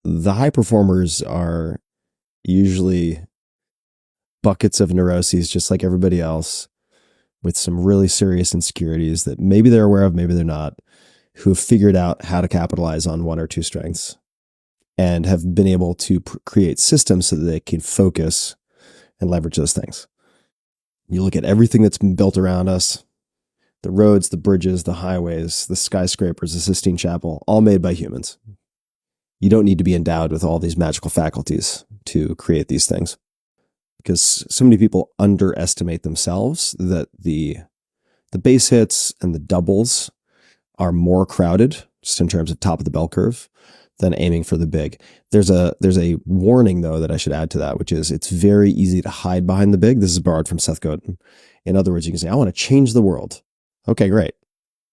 the high performers are usually buckets of neuroses, just like everybody else, with some really serious insecurities that maybe they're aware of, maybe they're not, who have figured out how to capitalize on one or two strengths and have been able to create systems so that they can focus and leverage those things. You look at everything that's been built around us, the roads, the bridges, the highways, the skyscrapers, the Sistine Chapel, all made by humans. You don't need to be endowed with all these magical faculties to create these things, because so many people underestimate themselves that the base hits and the doubles are more crowded, just in terms of top of the bell curve, than aiming for the big. There's a warning, though, that I should add to that, which is it's very easy to hide behind the big. This is borrowed from Seth Godin. In other words, you can say, I want to change the world. Okay, great.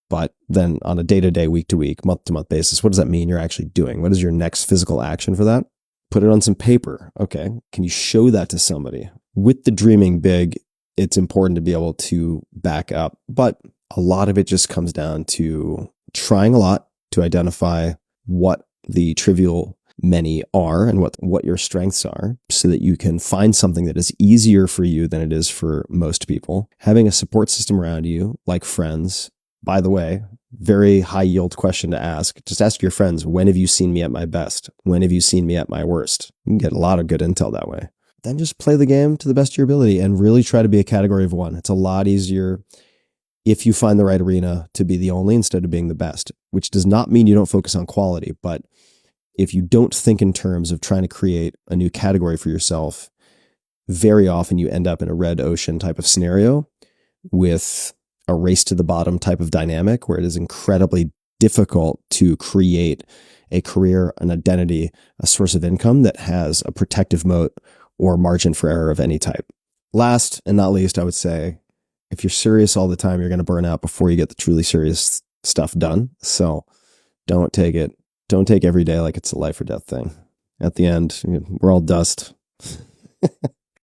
But then on a day-to-day, week-to-week, month-to-month basis, what does that mean you're actually doing? What is your next physical action for that? Put it on some paper. Okay. Can you show that to somebody? With the dreaming big, it's important to be able to back up. But a lot of it just comes down to trying a lot to identify what the trivial many are and what your strengths are, so that you can find something that is easier for you than it is for most people. Having a support system around you, like friends. By the way, very high yield question to ask. Just ask your friends, when have you seen me at my best? When have you seen me at my worst? You can get a lot of good intel that way. Then just play the game to the best of your ability and really try to be a category of one. It's a lot easier if you find the right arena to be the only instead of being the best, which does not mean you don't focus on quality. But if you don't think in terms of trying to create a new category for yourself, very often you end up in a red ocean type of scenario with a race to the bottom type of dynamic, where it is incredibly difficult to create a career, an identity, a source of income that has a protective moat or margin for error of any type. Last and not least, I would say, if you're serious all the time, you're going to burn out before you get the truly serious stuff done. So don't take every day like it's a life or death thing. At the end, we're all dust.